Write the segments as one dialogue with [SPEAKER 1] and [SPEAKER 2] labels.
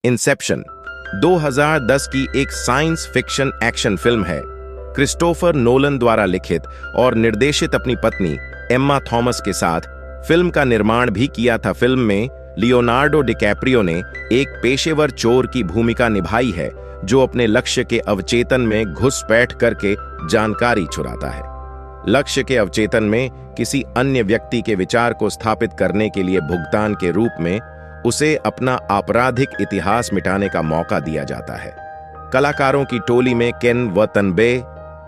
[SPEAKER 1] Inception 2010 की एक science fiction action film है। क्रिस्टोफर नोलन द्वारा लिखित और निर्देशित अपनी पत्नी एम्मा थॉमस के साथ फिल्म का निर्माण भी किया था। फिल्म में लियोनार्डो डिकैप्रियो ने एक पेशेवर चोर की भूमिका निभाई है जो अपने लक्ष्य के अवचेतन में घुसपैठ करके जानकारी चुराता है। लक्ष्य के अवचेतन में किसी अन्य व्यक्ति के विचार को स्थापित करने के लिए भुगतान के रूप में उसे अपना आपराधिक इतिहास मिटाने का मौका दिया जाता है। कलाकारों की टोली में Ken Watanabe,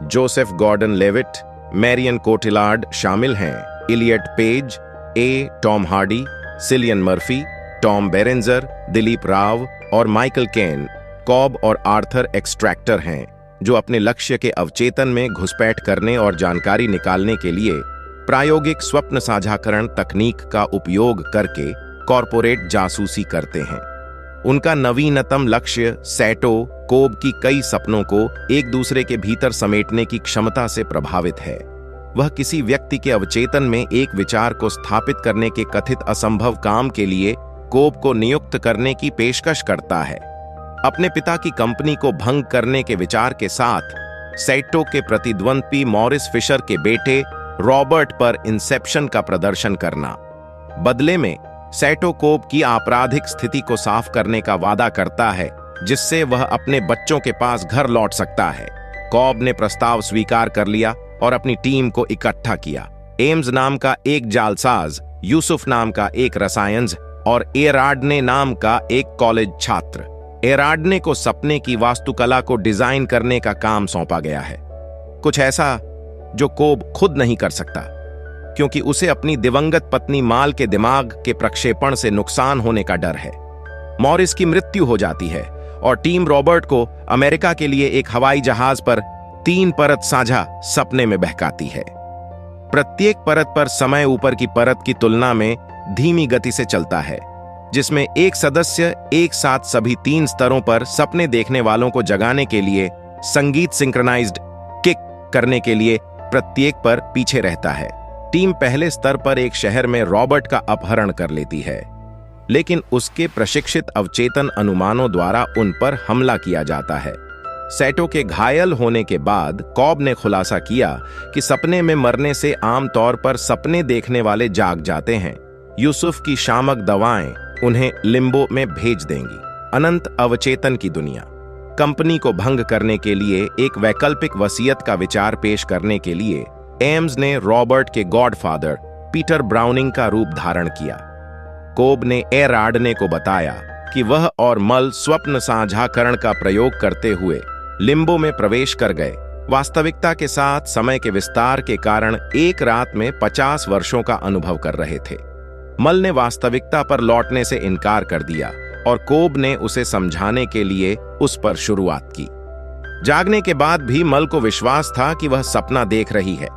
[SPEAKER 1] Joseph Gordon Levitt, Marion Cotillard शामिल हैं। Elliot Page, Tom Hardy, Cillian Murphy, Tom Berenger, Dileep Rao और माइकल केन कॉब और आर्थर एक्सट्रैक्टर हैं, जो अपने लक्ष्य के अवचेतन में घुसपैठ करने और जानकारी निकालने के लिए प्रायोगिक स्वप्न साझाकरण तकनीक का उपयोग करके कॉर्पोरेट जासूसी करते हैं। उनका नवीनतम लक्ष्य सैटो कोब की कई सपनों को एक दूसरे के भीतर समेटने की क्षमता से प्रभावित है। वह किसी व्यक्ति के अवचेतन में एक विचार को स्थापित करने के कथित असंभव काम के लिए कोब को नियुक्त करने की पेशकश करता है। अपने पिता की कंपनी को भंग करने के विचार के साथ सैटो के प्रतिद्वंद्वी मॉरिस फिशर के बेटे रॉबर्ट पर इंसेप्शन का प्रदर्शन करना। बदले में सैटो कोब की आपराधिक स्थिति को साफ करने का वादा करता है, जिससे वह अपने बच्चों के पास घर लौट सकता है। कोब ने प्रस्ताव स्वीकार कर लिया और अपनी टीम को इकट्ठा किया। एम्स नाम का एक जालसाज, यूसुफ नाम का एक रसायनज और एराडने नाम का एक कॉलेज छात्र। एराडने को सपने की वास्तुकला को डिजाइन करने का काम सौंपा गया है, कुछ ऐसा जो कोब खुद नहीं कर सकता, क्योंकि उसे अपनी दिवंगत पत्नी माल के दिमाग के प्रक्षेपण से नुकसान होने का डर है। मॉरिस की मृत्यु हो जाती है और टीम रॉबर्ट को अमेरिका के लिए एक हवाई जहाज पर 3 परत साझा सपने में बहकाती है। प्रत्येक परत पर समय ऊपर की परत की तुलना में धीमी गति से चलता है, जिसमें एक सदस्य एक साथ सभी 3 स्तरों पर सपने देखने वालों को जगाने के लिए संगीत सिंक्रोनाइज्ड किक करने के लिए प्रत्येक पर पीछे रहता है। टीम पहले स्तर पर एक शहर में रॉबर्ट का अपहरण कर लेती है, लेकिन उसके प्रशिक्षित अवचेतन अनुमानों द्वारा उन पर हमला किया जाता है। सैटो के घायल होने के बाद कॉब ने खुलासा किया कि सपने में मरने से आमतौर पर सपने देखने वाले जाग जाते हैं। यूसुफ की शामक दवाएं उन्हें लिम्बो में भेज देंगी, अनंत अवचेतन की दुनिया। कंपनी को भंग करने के लिए एक वैकल्पिक वसीयत का विचार पेश करने के लिए एम्स ने रॉबर्ट के गॉडफादर पीटर ब्राउनिंग का रूप धारण किया। कोब ने एराडने को बताया कि वह और मल स्वप्न साझाकरण का प्रयोग करते हुए लिम्बो में प्रवेश कर गए। वास्तविकता के साथ समय के विस्तार के कारण एक रात में 50 वर्षों का अनुभव कर रहे थे। मल ने वास्तविकता पर लौटने से इनकार कर दिया और कोब ने उसे समझाने के लिए उस पर शुरुआत की। जागने के बाद भी मल को विश्वास था कि वह सपना देख रही है।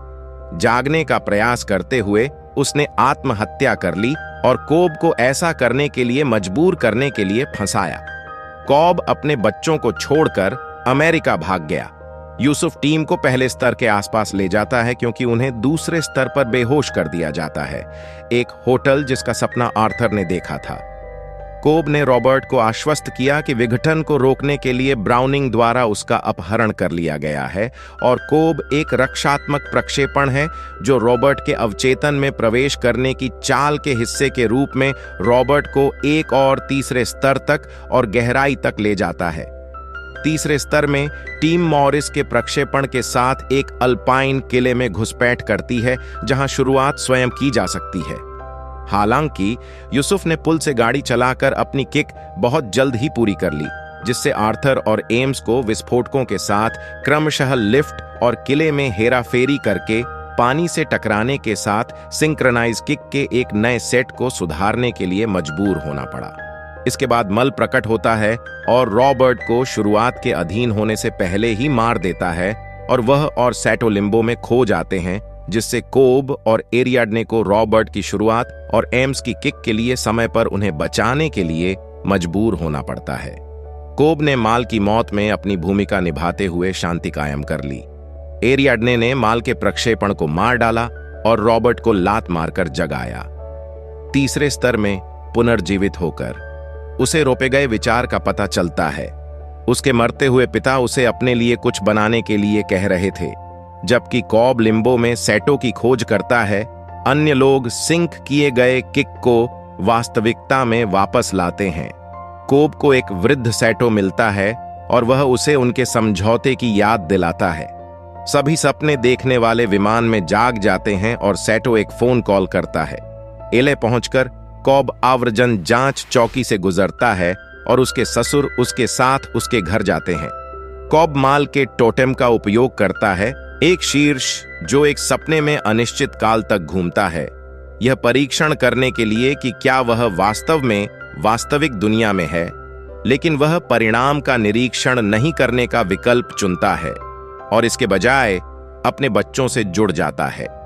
[SPEAKER 1] जागने का प्रयास करते हुए उसने आत्महत्या कर ली और कोब को ऐसा करने के लिए मजबूर करने के लिए फंसाया। कोब अपने बच्चों को छोड़कर अमेरिका भाग गया। यूसुफ टीम को पहले स्तर के आसपास ले जाता है, क्योंकि उन्हें दूसरे स्तर पर बेहोश कर दिया जाता है, एक होटल जिसका सपना आर्थर ने देखा था। कोब ने रॉबर्ट को आश्वस्त किया कि विघटन को रोकने के लिए ब्राउनिंग द्वारा उसका अपहरण कर लिया गया है और कोब एक रक्षात्मक प्रक्षेपण है जो रॉबर्ट के अवचेतन में प्रवेश करने की चाल के हिस्से के रूप में रॉबर्ट को एक और तीसरे स्तर तक और गहराई तक ले जाता है। तीसरे स्तर में टीम मॉरिस के प्रक्षेपण के साथ एक अल्पाइन किले में घुसपैठ करती है, जहां शुरुआत स्वयं की जा सकती है। हालांकि यूसुफ ने पुल से गाड़ी चलाकर अपनी किक बहुत जल्द ही पूरी कर ली, जिससे आर्थर और एम्स को विस्फोटकों के साथ क्रमशः लिफ्ट और किले में हेराफेरी करके पानी से टकराने के साथ सिंक्रोनाइज किक के एक नए सेट को सुधारने के लिए मजबूर होना पड़ा। इसके बाद मल प्रकट होता है और रॉबर्ट को शुरुआत के अधीन होने से पहले ही मार देता है और वह और सैटो लिम्बो में खो जाते हैं, जिससे कोब और एरियाडने को रॉबर्ट की शुरुआत और एम्स की किक के लिए समय पर उन्हें बचाने के लिए मजबूर होना पड़ता है। कोब ने माल की मौत में अपनी भूमिका निभाते हुए शांति कायम कर ली। एरियाडने ने माल के प्रक्षेपण को मार डाला और रॉबर्ट को लात मारकर जगाया। तीसरे स्तर में पुनर्जीवित होकर उसे रोपे गए विचार का पता चलता है। उसके मरते हुए पिता उसे अपने लिए कुछ बनाने के लिए कह रहे थे, जबकि कॉब लिम्बो में सैटो की खोज करता है। अन्य लोग सिंक किए गए किक को वास्तविकता में वापस लाते हैं। कोब को एक वृद्ध सैटो मिलता है और वह उसे उनके समझौते की याद दिलाता है। सभी सपने देखने वाले विमान में जाग जाते हैं और सैटो एक फोन कॉल करता है। एले पहुंचकर कॉब आवर्जन जांच चौकी से गुजरता है और उसके ससुर उसके साथ उसके घर जाते हैं। कॉब माल के टोटेम का उपयोग करता है, एक शीर्ष जो एक सपने में अनिश्चित काल तक घूमता है, यह परीक्षण करने के लिए कि क्या वह वास्तव में वास्तविक दुनिया में है। लेकिन वह परिणाम का निरीक्षण नहीं करने का विकल्प चुनता है और इसके बजाय अपने बच्चों से जुड़ जाता है।